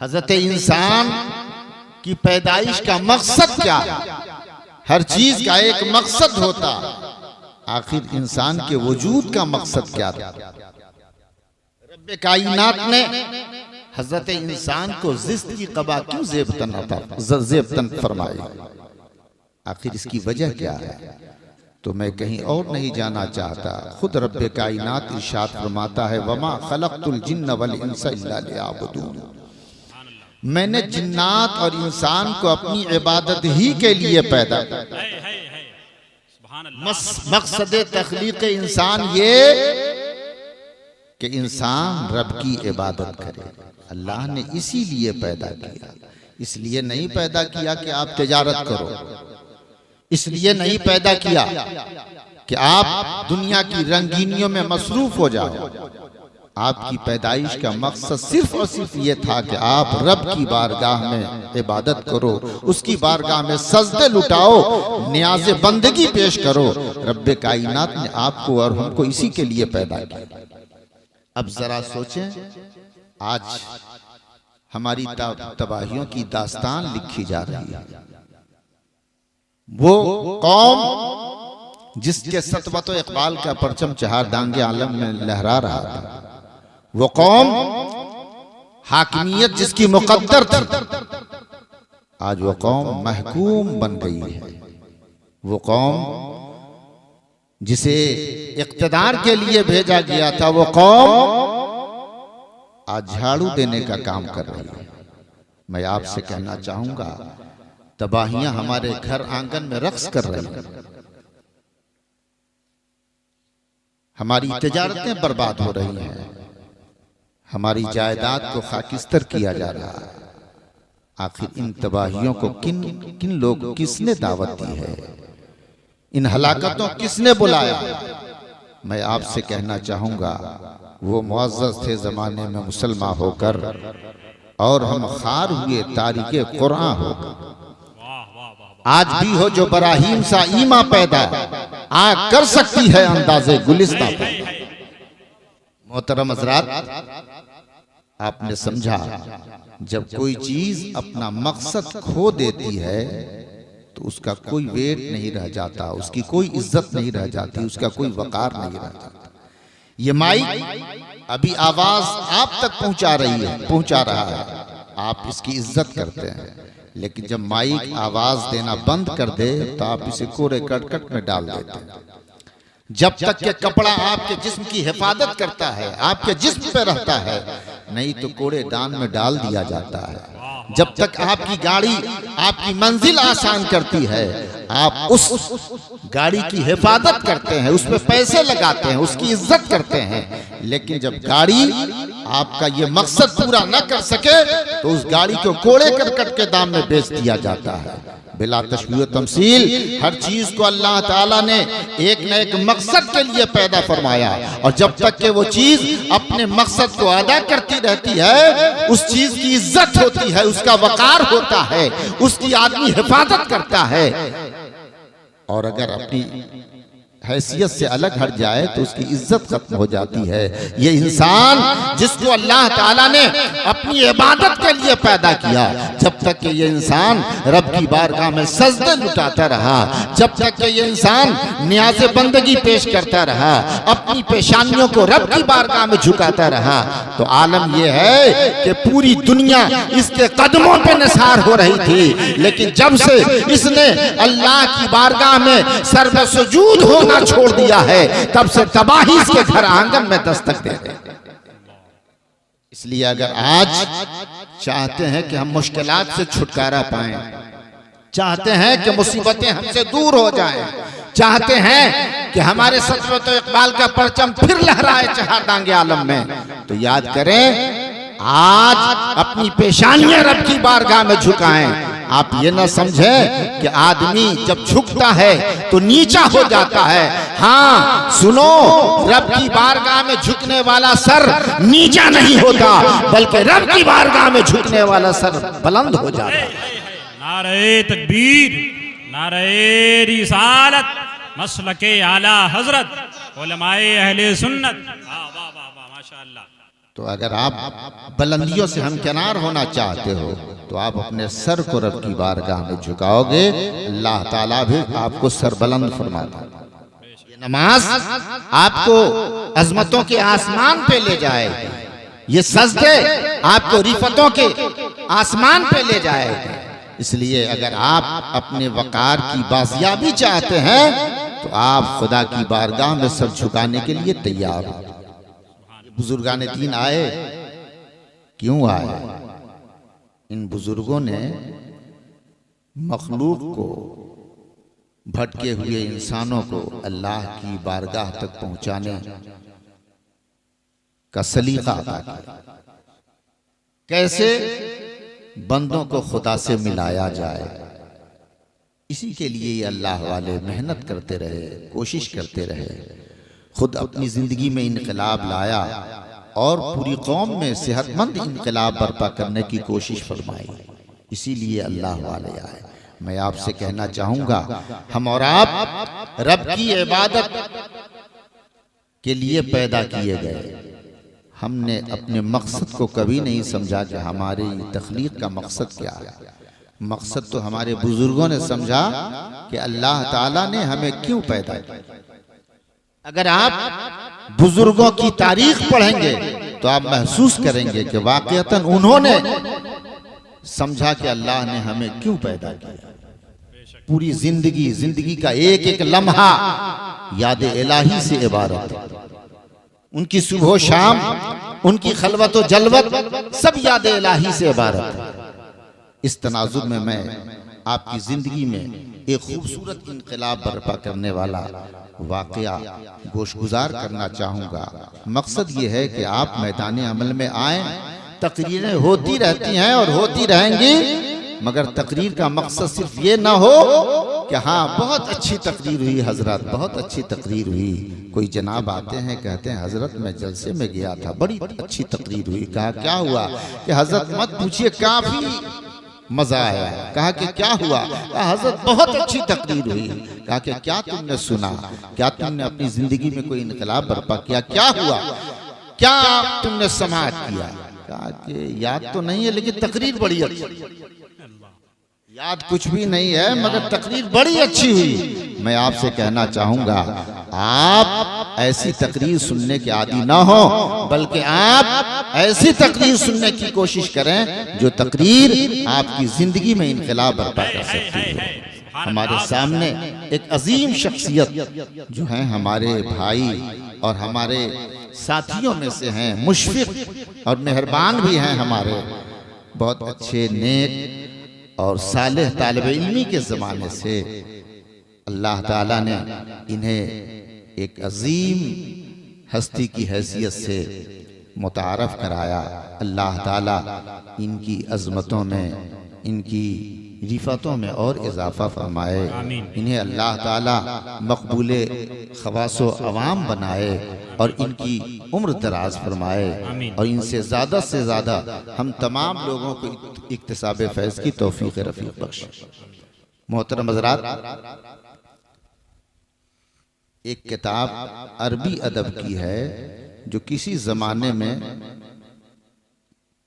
हजरत इंसान की पैदाइश का मकसद क्या है? हर चीज का एक मकसद होता, आखिर इंसान के वजूद का मकसद क्या था? रब्बे कायनात ने हजरत इंसान को जिस्त की कबा क्यों ज़ेबतन फरमाई? आखिर इसकी वजह क्या है? तो मैं कहीं और नहीं जाना चाहता, खुद रब्बे कायनात इरशाद फरमाता है, वमा खलक़तुल जिन्न वल इंसा इल्ला लियअबुदून। मैंने जिन्नात और इंसान को अपनी इबादत ही के लिए पैदा किया। मकसद तख्लीक इंसान ये कि इंसान रब की इबादत करे। अल्लाह ने इसीलिए पैदा किया। इसलिए नहीं पैदा किया कि आप तिजारत करो, इसलिए नहीं पैदा किया कि आप दुनिया की रंगीनियों में मसरूफ हो जाओ। आपकी पैदाइश का मकसद सिर्फ और सिर्फ ये था कि आप रब की बारगाह में इबादत करो, उसकी बारगाह में सजदे लुटाओ, नियाज़ बंदगी पेश करो। रब्बे कायनात ने आपको और हमको इसी के लिए पैदा किया। अब जरा सोचें, आज हमारी तबाहियों की दास्तान लिखी जा रही है। वो कौम जिसके सतवत व इकबाल का परचम चहार दांगे आलम में लहरा रहा था, वो कौम हाकिमियत जिसकी मुकद्दर थी, आज वो कौम महकूम बन गई है। वो कौम जिसे इक़्तिदार के लिए भेजा गया था, वो कौम आज झाड़ू देने का काम कर रही है। मैं आपसे कहना चाहूंगा, तबाहियां हमारे घर आंगन में रक्स कर रही हैं, हमारी तिजारतें बर्बाद हो रही हैं, हमारी जायदाद को खाकिस्तर किया जा रहा है। आखिर इन तबाहियों को किन लोग किसने दावत दी है? इन हलाकतों किसने बुलाया? मैं आपसे कहना चाहूंगा, वो मुअज़्ज़ज़ थे जमाने में मुसलमान होकर, और हम खार हुए तारीके कुरान होकर। आज भी हो जो बराहीम सा ईमा पैदा, आ कर सकती है अंदाजे गुलिस्तां पे। मोहतरम हज़रात, आपने समझा, जब कोई चीज अपना मकसद खो देती है तो उसका कोई वेट नहीं रह जाता, उसकी कोई इज्जत नहीं रह जाती, उसका कोई वकार नहीं रह जाता। ये माइक अभी आवाज आप तक पहुंचा रहा है, आप इसकी इज्जत करते हैं, लेकिन जब माइक आवाज देना बंद कर दे तो आप इसे कोरे करकट में डाल देते हैं। जब तक के कपड़ा आपके जिस्म की हिफाजत करता है, आपके जिस्म पे रहता है, नहीं तो कोड़े दान में डाल दिया जाता है। जब तक आपकी गाड़ी आपकी मंजिल आसान करती है, आप उस गाड़ी की हिफाजत करते हैं, उस पे पैसे लगाते हैं, उसकी इज्जत करते हैं। लेकिन जब गाड़ी आपका ये मकसद पूरा न कर सके तो उस गाड़ी को कोड़े करकट के दाम में बेच दिया जाता है। बिला तशबीह तमसील, हर चीज को अल्लाह ताला ने एक न एक मकसद के लिए पैदा फरमाया, और जब तक के वो चीज अपने मकसद को अदा करती रहती है, उस चीज की इज्जत होती है, उसका वकार होता है, उसकी आदमी हिफाजत करता है। और अगर अपनी हैसियत से अलग हट जाए तो उसकी इज्जत खत्म हो जाती है। ये इंसान जिसको अल्लाह ताला ने अपनी इबादत के लिए पैदा किया, जब तक कि ये इंसान रब की बारगाह में सजदे लुटाता रहा, जब तक कि ये इंसान नियाज़े बंदगी पेश करता रहा, अपनी पेशानियों को रब की बारगाह में झुकाता रहा, तो आलम यह है कि पूरी दुनिया इसके कदमों पे निसार हो रही थी। लेकिन जब से इसने अल्लाह की बारगाह में सर्व सुजूद होना छोड़ दिया है, तब से तबाही इसके घर आंगन में दस्तक दे रही। इसलिए अगर आज चाहते हैं कि हम मुश्किलात से छुटकारा पाएं, चाहते हैं कि मुसीबतें हमसे दूर हो जाएं, चाहते हैं कि हमारे सतवत व इकबाल का परचम फिर लहराए चहार दांगे आलम में, तो याद करें, आज अपनी पेशानियां रब की बारगाह में झुकाएं। आप ये ना समझें कि आदमी जब झुकता है तो नीचा हो जाता है। हाँ सुनो, रब की बारगाह में झुकने वाला सर नीचा नहीं होता, बल्कि रब की बारगाह में झुकने वाला सर बुलंद हो जाता है। नारे तकबीर, नारे रिसालत, मसलके आला हजरत, उलमाए अहले सुन्नत। वाह वाह वाह, माशाअल्लाह। तो अगर आप बुलंदियों से हमकिनार होना चाहते हो तो आप अपने सर को रब की बारगाह में झुकाओगे, अल्लाह ताला भी आपको सरबुलंद फरमाता है। ये नमाज आपको अजमतों के आसमान पे ले जाएगी, ये सजदे आपको रिफतों के आसमान पे ले जाएगी। इसलिए अगर आप अपने वकार की बाजियाबी चाहते हैं तो आप खुदा की बारगाह में सर झुकाने के लिए तैयार हो। बुजुर्गान दीन आए, क्यों आए? इन बुजुर्गों ने मखलूक को, भटके हुए इंसानों को अल्लाह की बारगाह तक पहुंचाने का सलीका अता किया। कैसे बंदों को खुदा से मिलाया जाए, इसी के लिए ये अल्लाह वाले मेहनत करते रहे, कोशिश करते रहे। खुद अपनी जिंदगी में इनकलाब लाया और पूरी कौम में सेहतमंद इनकलाब बर्पा करने की कोशिश फरमाई। इसीलिए अल्लाह वाले आए। मैं आपसे कहना चाहूंगा, हम और आप रब की इबादत के लिए पैदा किए गए। हमने अपने मकसद को कभी नहीं समझा कि हमारे तख्लीक का मकसद क्या है। मकसद तो हमारे बुजुर्गों ने समझा कि अल्लाह ताला ने हमें क्यों पैदा किया। अगर आप बुजुर्गों की तारीख पढ़ेंगे तो आप महसूस करेंगे कि वाकईतन उन्होंने समझा कि अल्लाह ने हमें क्यों पैदा किया। पूरी जिंदगी का एक एक लम्हा याद इलाही से इबारत है। उनकी सुबह शाम, उनकी खलवत और जलवत सब याद इलाही से इबारत है। इस तनाजुर में मैं आपकी जिंदगी में एक खूबसूरत इनकलाब बर्पा करने वाला वाकया गोशगुजार करना चाहूंगा। मकसद ये है कि आप मैदान अमल में आए। तकरीरें होती रहती हैं और होती रहेंगी, मगर तकरीर का मकसद सिर्फ ये ना हो कि हाँ बहुत अच्छी तकरीर हुई हजरत, बहुत अच्छी तकरीर हुई। कोई जनाब आते हैं, कहते हैं हजरत मैं जलसे में गया था, बड़ी अच्छी तकरीर हुई। कहा क्या हुआ? कि हजरत मत पूछिए, काफी मजा आया। कहा कि क्या हुआ? कहा हजरत बहुत अच्छी तकरीर हुई। कहा कि क्या तुमने सुना? क्या तुमने अपनी जिंदगी में कोई इनकलाब बर्पा किया? क्या हुआ? क्या तुमने समाज किया? कहा कि याद तो नहीं है, लेकिन तकरीर बड़ी अच्छी। याद कुछ भी नहीं है, मगर तकरीर बड़ी अच्छी हुई। मैं आपसे कहना चाहूंगा, आप ऐसी तकरीर सुनने के आदी ना हो, बल्कि आप ऐसी तकरीर सुनने की कोशिश करें जो तकरीर आपकी जिंदगी में इनकलाब बर्पा कर सकती है। हमारे सामने एक अजीम शख्सियत जो है, हमारे भाई और हमारे साथियों में से हैं, मुशफिक और मेहरबान भी हैं, हमारे बहुत अच्छे नेक और सालेह तालिब इल्मी के ज़माने से अल्लाह ताला ने इन्हें एक अजीम हस्ती की हैसियत से मुतारफ़ कराया। अल्लाह ताला इनकी अज़मतों में, इनकी रिफ़तों में और इजाफ़ा फरमाए। इन्हें अल्लाह ताला मकबूल ख़वासो अवाम बनाए और इनकी उम्र दराज फरमाए और इनसे से ज़्यादा हम तमाम लोगों को इक्तिसाब फैज़ की तौफीक रफ़ीक बख्शे। मोहतरम हज़रात, एक किताब अरबी अदब की है जो किसी ज़माने में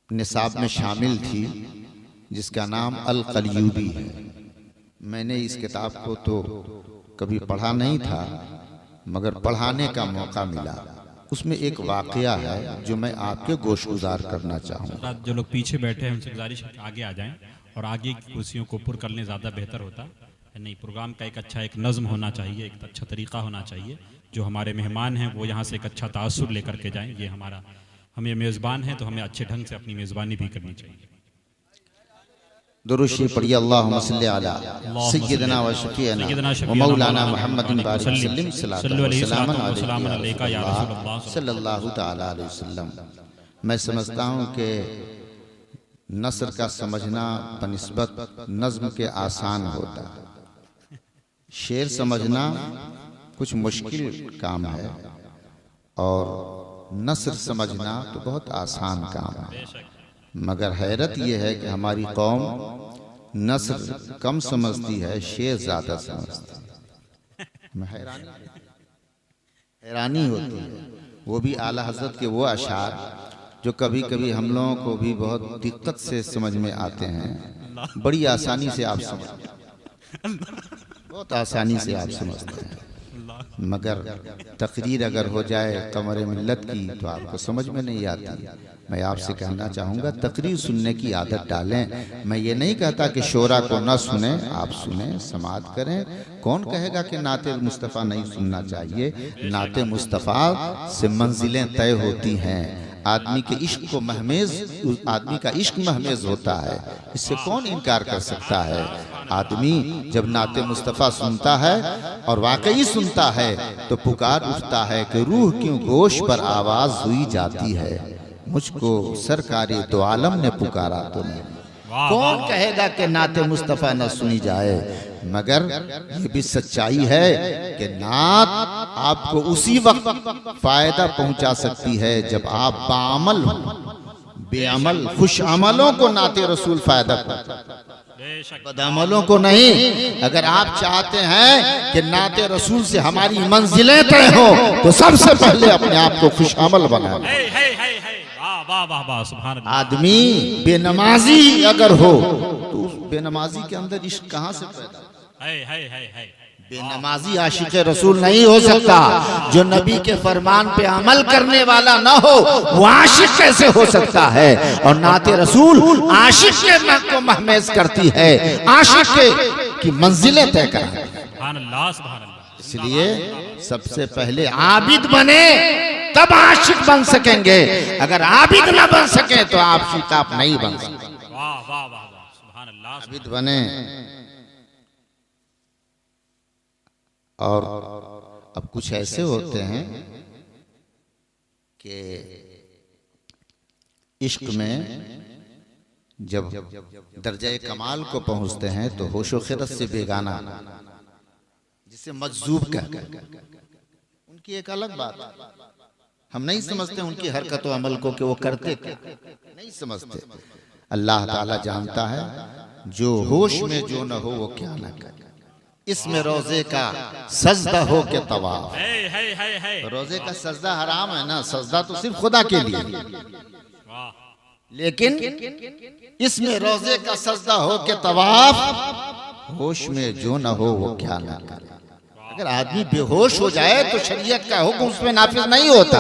निसाब में शामिल थी, जिसका नाम अल कलयूबी है। मैंने इस किताब को तो कभी पढ़ा नहीं था, मगर पढ़ाने का मौका मिला। उसमें एक वाकया है जो मैं आपके गोशगुजार करना चाहूँगा। जो लोग पीछे बैठे हैं उनसे गुजारिश है कि आगे आ जाएं और आगे की कुर्सियों को पुर कर लें, ज़्यादा बेहतर होता है। नहीं, प्रोग्राम का एक अच्छा एक नज़्म होना चाहिए, एक अच्छा तरीक़ा होना चाहिए। जो हमारे मेहमान हैं वो यहाँ से एक अच्छा तासुर लेकर के जाएँ। ये हम ये मेज़बान हैं तो हमें अच्छे ढंग से अपनी मेज़बानी भी करनी चाहिए। दुरूद शरीफ पढ़िए, अल्लाहुम्मा सल्ली अला सय्यिदना व शफीअना व मौलाना मुहम्मदिन बारिक वसल्लम सल्लल्लाहु तआला अलैहि वसल्लम। मैं समझता हूँ कि नस्र का समझना बनिस्बत नज़्म के आसान होता है। शेर समझना कुछ मुश्किल काम है और नस्र समझना तो बहुत आसान काम है। मगर हैरत यह है कि हमारी कौम नस्र कम समझती है, शेर ज़्यादा समझती है। हैरानी होती है। वो भी आला हज़रत के वो अशार जो कभी कभी हम लोगों को भी बहुत दिक्कत से समझ में आते हैं, बड़ी आसानी से आप समझते हैं, बहुत आसानी से आप समझते हैं। मगर तकरीर अगर हो जाए कमर मिल्लत की तो आपको समझ में नहीं आती। मैं आपसे कहना चाहूँगा तकरीर सुनने की आदत डालें। मैं ये नहीं कहता कि शोरा को न सुने, आप सुने, समात करें। कौन कहेगा कि नाते मुस्तफ़ा नहीं सुनना चाहिए? नाते मुस्तफ़ा से मंजिलें तय होती हैं। आदमी के इश्क को महमेज, आदमी का इश्क महमेज होता है, इससे कौन इनकार कर सकता है? आदमी जब नाते मुस्तफ़ा सुनता है और वाकई सुनता है तो पुकार उठता है कि रूह क्यों गोश पर आवाज हुई जाती है, मुझको सरकारे दो आलम ने पुकारा तो नहीं। कौन कहेगा कि नाते मुस्तफ़ा न सुनी जाए? मगर ये भी सच्चाई है कि नात आपको उसी वक्त फायदा पहुंचा सकती है जब आप बामल हो। बेअमल खुश अमलों को नाते रसूल फायदा पहुंचाता, बदअमलों को नहीं। अगर आप चाहते हैं कि नाते रसूल से हमारी मंजिलें तय हो तो सबसे पहले अपने आप को खुश अमल बनाए। आदमी बेनमाजी अगर हो तो उस बेनमाजी के अंदर इश्क कहां से पैदा? बेनमाजी आशिक रसूल नहीं हो सकता। जो नबी के फरमान पे अमल करने वाला ना हो वो आशिक कैसे हो सकता है? और नाते रसूल आशिक के मन को महमेज करती है, आशिक की मंजिलें तय करती है। इसलिए सबसे पहले आबिद बने तब आशिक बन सकेंगे। अगर आबिद ना बन सके तो आप शिताब नहीं बन सकते। आबिद बने। और अब कुछ ऐसे होते हैं कि इश्क में जब दर्जे कमाल को पहुंचते हैं तो होशो खिरत से बेगाना, जिसे मजजूब कहते हैं, उनकी एक अलग बात है। हम नहीं समझते उनकी हरकत व अमल को कि वो करते क्या, नहीं समझते। अल्लाह ताला जानता है जो होश में जो न हो वो क्या न करे। इसमें रोजे का सजदा हो के तवाफ, रोजे का सजदा हराम है ना, सजदा तो सिर्फ खुदा के लिए, लेकिन इसमें रोजे का सजदा हो के तवाफ, होश में जो न हो वो क्या न करे। अगर आदमी बेहोश हो जाए तो शरीयत का हुक्म उसमें नाफिज नहीं होता।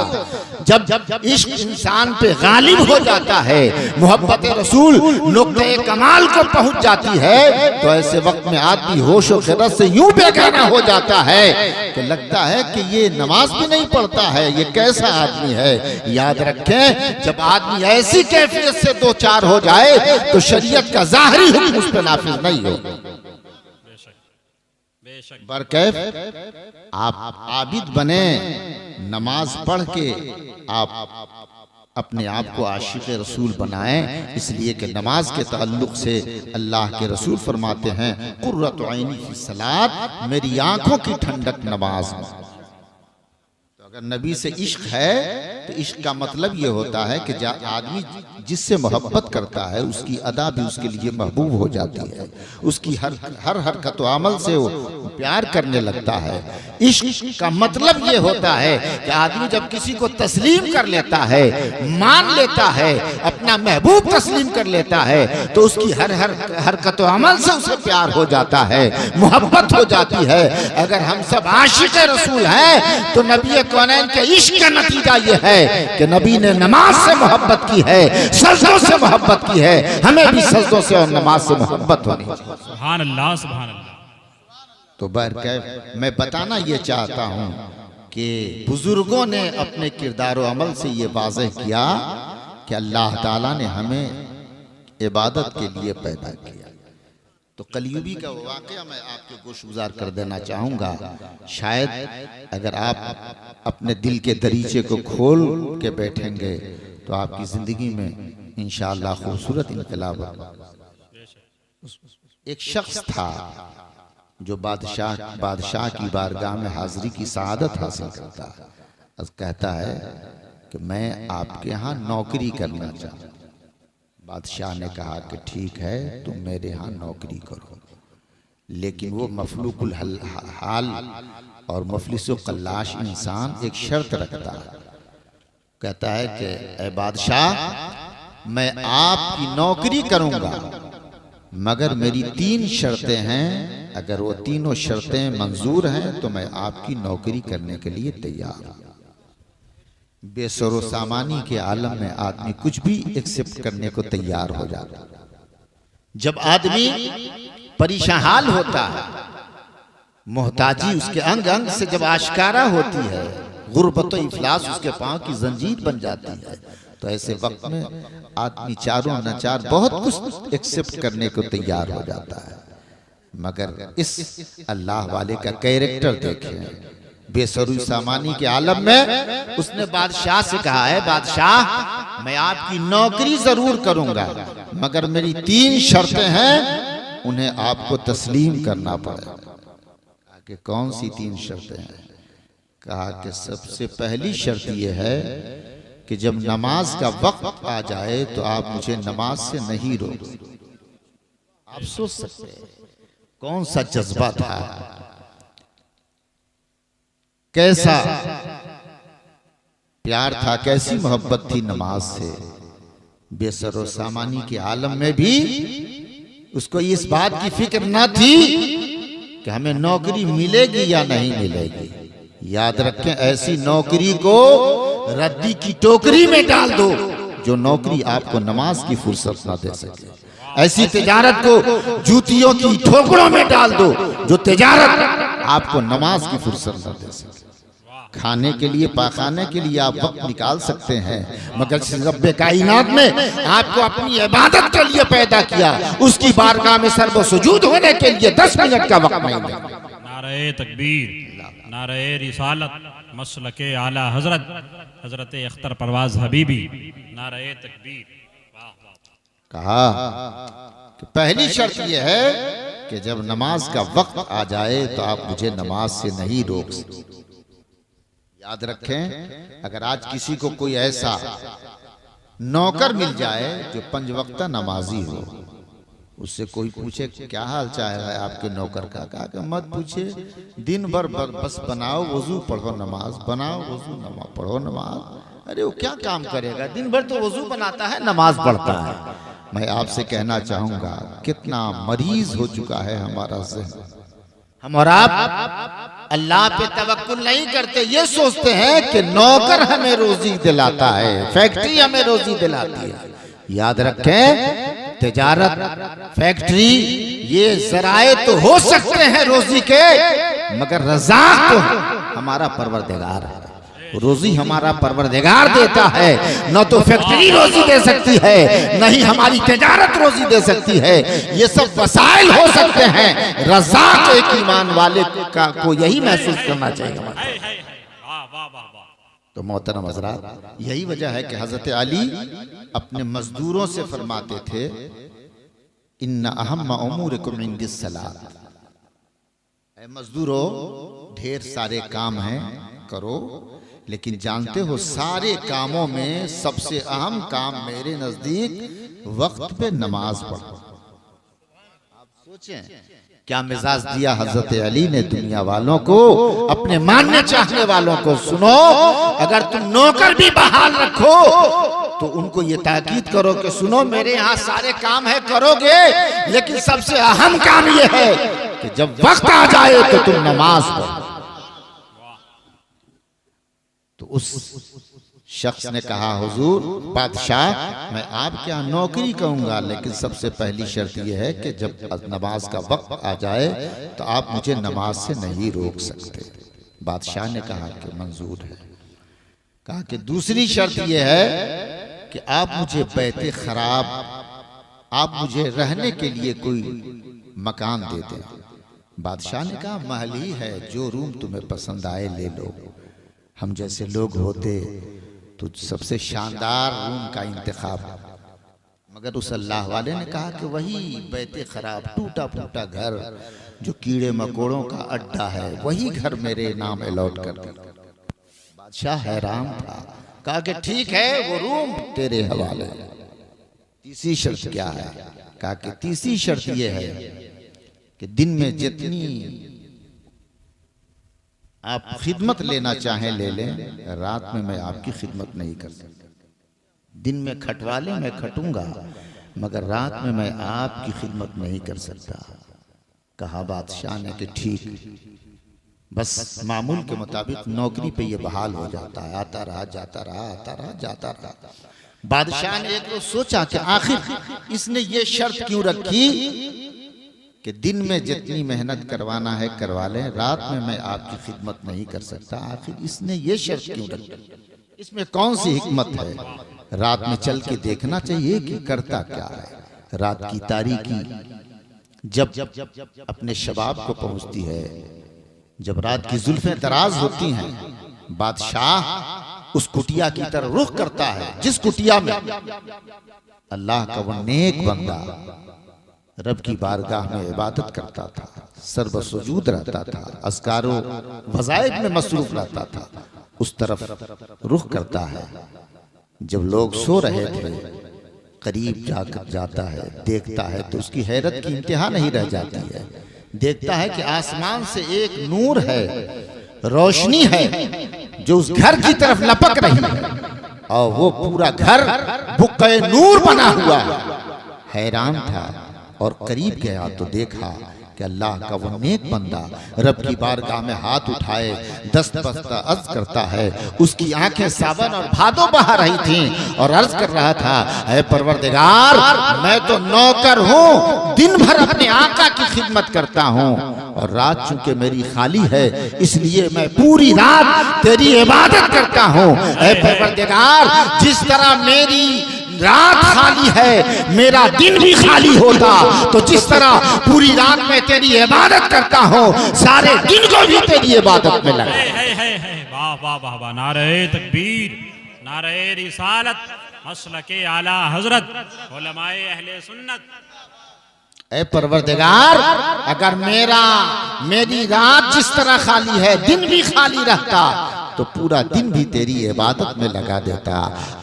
जब इश्क इंसान पे गालिब हो जाता है, मोहब्बत रसूल नुक्ते कमाल को पहुंच जाती है, तो ऐसे वक्त में आदमी होश और खिरत से यूं बेगाना हो जाता है कि लगता है कि ये नमाज भी नहीं पढ़ता है, ये कैसा आदमी है। याद रखें, जब आदमी ऐसी कैफियत से दो चार हो जाए तो शरीयत का जाहिरी हुक्म उस पर नाफिज नहीं हो। बरकैफ आप आबिद बने, नमाज पढ़ के आप अपने आप को आशिक रसूल बनाएं। इसलिए कि नमाज के ताल्लुक से अल्लाह के रसूल फरमाते हैं, कुर्रतु ऐनी फी सलात, मेरी आंखों की ठंडक नमाज में। तो अगर नबी से इश्क है तो इश्क का मतलब ये होता है कि आदमी जिससे मोहब्बत करता है उसकी अदा भी उसके लिए महबूब हो जाती है, उसकी हर हरकत व अमल से वो प्यार करने लगता है। इश्क का मतलब ये होता है कि आदमी जब किसी को तस्लीम कर लेता है, मान लेता है, अपना महबूब तस्लीम कर लेता है, तो उसकी हर हरकत व अमल से उसे प्यार हो जाता है, मोहब्बत हो जाती है। अगर हम सब आशिक रसूल हैं तो नबी कौनैन के इश्क का नतीजा ये है कि नबी ने नमाज से मोहब्बत की है, सजदों से मोहब्बत की है। हमें भी सजदों से और नमाज से मोहब्बत होनी चाहिए। सुभान अल्लाह, सुभान अल्लाह। तो बहरकैफ मैं बताना ये चाहता हूँ कि बुजुर्गों ने अपने किरदार व अमल से ये वाज़ेह किया कि अल्लाह ताला ने हमें इबादत के लिए पैदा किया। तो कलयुगी का वाक़या मैं आपके गोशगुजार कर देना चाहूँगा। शायद अगर आप अपने दिल के दरीचे को खोल के बैठेंगे तो आपकी ज़िंदगी में इंशाअल्लाह खूबसूरत इनकलाब होगा। एक शख्स था जो बादशाह की बारगाह में हाजिरी की सआदत हासिल करता है। कहता है कि मैं आपके यहाँ नौकरी करना चाहता हूँ। बादशाह ने कहा कि ठीक है, तुम मेरे यहाँ नौकरी करो, लेकिन वो मफलूकुल हाल और मुफलिस कल्लाश इंसान एक शर्त रखता है। कहता है कि ए बादशाह, मैं आपकी नौकरी करूंगा मगर मेरी 3 शर्तें हैं, अगर वो तीनों शर्तें मंजूर हैं तो मैं आपकी नौकरी करने के लिए तैयार हूं। बेसरो सामानी के आलम में आदमी कुछ भी एक्सेप्ट करने को तैयार हो जाता है। जब आदमी परेशान हाल होता है, मोहताजी उसके अंग अंग से जब आश्कारा होती है, गुर्बत व इफलास उसके पांव की जंजीर बन जाती है, तो ऐसे वक्त में आदमी चारों नचार बहुत कुछ एक्सेप्ट करने को तैयार हो जाता है। मगर इस अल्लाह वाले का कैरेक्टर देखें, बेसरू सामानी के आलम में उसने बादशाह से कहा है, बादशाह मैं आपकी नौकरी जरूर करूंगा मगर मेरी 3 शर्तें हैं, उन्हें आपको तस्लीम करना पड़ेगा। कि कौन सी 3 शर्तें हैं? कहा कि सबसे पहली शर्त यह है कि जब नमाज का वक्त आ जाए तो आप मुझे नमाज से नहीं रोक। आप सोच सकते हैं कौन सा जज्बा था, कैसा प्यार था, कैसी मोहब्बत थी नमाज से। बेसरो सामानी के आलम में भी उसको इस बात की फिक्र न थी कि हमें नौकरी मिलेगी या नहीं मिलेगी। याद रखें, ऐसी नौकरी को रद्दी की टोकरी में डाल दो जो नौकरी आपको नमाज की फुर्सत ना दे सके। ऐसी तिजारत को जूतियों की ठोकरों में डाल दो जो तिजारत आपको नमाज की फुर्सत ना दे सके। खाने के लिए, पाखाने के लिए आप वक्त निकाल सकते हैं, मगर रब्बे कायनात में आपको अपनी इबादत के लिए पैदा किया, उसकी बारगाह में सर्व सुजूद होने के लिए 10 मिनट का वक्त नहीं मिला। नारे तकबीर, नारे रिसालत, मसलके आला हजरत, हजरत अख्तर परवाज हबीबी, नारे तकबीर। कहा कि पहली शर्त यह है कि जब नमाज का वक्त आ जाए तो आप मुझे नमाज से नहीं रोक सकते। याद रखें, अगर आज किसी को कोई ऐसा नौकर मिल जाए जो 5 वक्ता नमाजी हो, उससे कोई पूछे क्या हाल चाल है आपके नौकर का, कहा कि मत पूछे, दिन भर बस बनाओ वजू पढ़ो नमाज, बनाओ वजू नमाज पढ़ो नमाज। अरे वो क्या काम करेगा, दिन भर तो वजू बनाता है नमाज पढ़ता है। मैं आपसे कहना चाहूंगा कितना मरीज हो चुका है हमारा ज़हन। हम और आप अल्लाह पे तवक्कुल नहीं करते, ये सोचते हैं कि नौकर हमें रोजी दिलाता है, फैक्ट्री हमें रोजी दिलाती है। याद रखें, तिजारत, फैक्ट्री ये जराए तो हो सकते हैं रोजी के, मगर रज़ाक तो हमारा परवरदिगार है। रोजी हमारा परवरदिगार देता है, न तो फैक्ट्री रोजी दे सकती है, नहीं हमारी तिजारत रोजी दे सकती है। ये सब वसाइल हो सकते हैं, रज़ाक एक ईमान वाले को यही महसूस करना चाहिए। तो मोहतरम हज़रात, यही वजह है कि हज़रत अली अपने मजदूरों से फरमाते थे, इन्ना अहम्मा उमूरिकुम इंदिस सलात। ऐ मजदूरों, ढेर सारे काम हैं, करो, लेकिन जानते हो सारे कामों में सबसे अहम काम मेरे नजदीक वक्त पे नमाज पढ़ो। आप सोचें क्या मिजाज दिया हजरत अली ने दुनिया वालों को, अपने मानने चाहने वालों को। सुनो, अगर तुम नौकर भी बहाल रखो तो उनको ये ताकीद करो कि सुनो, मेरे यहाँ सारे काम है, करोगे, लेकिन सबसे अहम काम ये है कि जब वक्त आ जाए तो तुम नमाज पढ़ो। तो उस शख्स ने कहा, हुजूर बादशाह, मैं आपके यहाँ नौकरी करूंगा, लेकिन सबसे पहली शर्त यह है कि जब नमाज का वक्त आ जाए तो आप मुझे नमाज से नहीं रोक सकते। बादशाह ने कहा कि मंजूर है। कहा कि दूसरी शर्त यह है कि आप मुझे बैते खराब, आप मुझे रहने के लिए कोई मकान दे दें। बादशाह ने कहा, महल ही है, जो रूम तुम्हें पसंद आए ले लो। हम जैसे लोग होते तो सबसे शानदार रूम का इंतखाब, मगर उस अल्लाह वाले ने कहा कि वही बैते खराब, टूटा फूटा घर जो कीड़े मकोड़ों का अड्डा है, वही घर मेरे नाम अलॉट कर दे। बादशाह हैरान था, कहा कि ठीक है, वो रूम तेरे हवाले। तीसरी शर्त क्या है? कहा कि तीसरी शर्त ये है कि दिन में जितनी आप खिदमत लेना चाहें ले लें, रात में मैं आपकी खिदमत नहीं कर सकता। दिन में खटवा लें, मैं खटूंगा, मगर रात में मैं आपकी खिदमत नहीं कर सकता। कहा बादशाह ने कि ठीक। बस मामूल के मुताबिक नौकरी पे ये बहाल हो जाता है, आता रहा जाता रहा, आता रहा जाता रहा। बादशाह ने एक रोज सोचा कि आखिर इसने ये शर्त क्यों रखी कि दिन में जितनी मेहनत करवाना है करवा लें, रात में मैं आपकी खिदमत नहीं कर सकता। आखिर इसने ये शर्त क्यों रखी, इसमें कौन सी हिकमत है? रात में चल के देखना चाहिए कि करता क्या है। रात की तारीकी जब अपने शबाब को पहुंचती है, जब रात की जुल्फें दराज होती हैं, बादशाह उस कुटिया की तरफ रुख करता है जिस कुटिया में अल्लाह का वो नेक बंदा रब की बारगाह में इबादत करता था, सर्वसुजूद रहता था, अस्कारो वज़ाइफ में मसरूफ रहता था, उस तरफ रुख करता है। जब लोग सो रहे थे, करीब जाकर जाता है, देखता है तो उसकी हैरत की इंतहा नहीं रह जाती है। देखता है कि आसमान से एक नूर है, रोशनी है जो उस घर की तरफ लपक रही है, और वो पूरा घर बुक्के नूर बना हुआ। हैरान था और करीब गया तो देखा कि अल्लाह का वो नेक बंदा रब की बारगाह में हाथ उठाए दस्त बस्ता अर्ज करता है। उसकी आंखें सावन और भादों बहा रही थीं और अर्ज कर रहा था, ऐ परवरदिगार, मैं तो नौकर हूँ, दिन भर अपने आका की खिदमत करता हूँ, और रात चूंकि मेरी खाली है इसलिए मैं पूरी रात तेरी इबादत करता हूँ। ऐ परवरदिगार, जिस तरह मेरी रात खाली है मेरा दिन भी खाली होता, तो जिस तरह पूरी रात में तेरी इबादत करता हूँ, सारे दिन को भी तेरी इबादत में लगा। वाह वाह वाह वाह, नारे तकबीर, नारे रिसालत, मसलके आला हजरत, उलमाए अहले सुन्नत। ऐ परवरदिगार, अगर मेरी रात जिस तरह खाली है, दिन भी खाली रहता, तो पूरा दिन भी तेरी इबादत में लगा देता।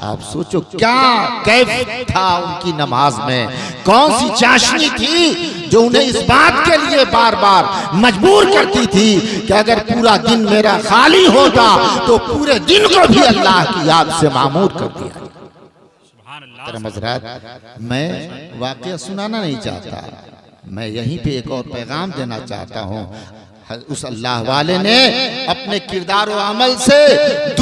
आप सोचो क्या कैफ था उनकी नमाज में, कौन सी चाशनी थी जो उन्हें इस बात के लिए बार बार मजबूर करती थी कि अगर पूरा दिन मेरा खाली होता तो पूरे दिन को भी अल्लाह की याद से मामूर कर दिया। हज़रात, मैं वाकया सुनाना नहीं चाहता, मैं यहीं पे एक और पैगाम देना चाहता हूँ। उस अल्लाह वाले ने अपने किरदार और अमल से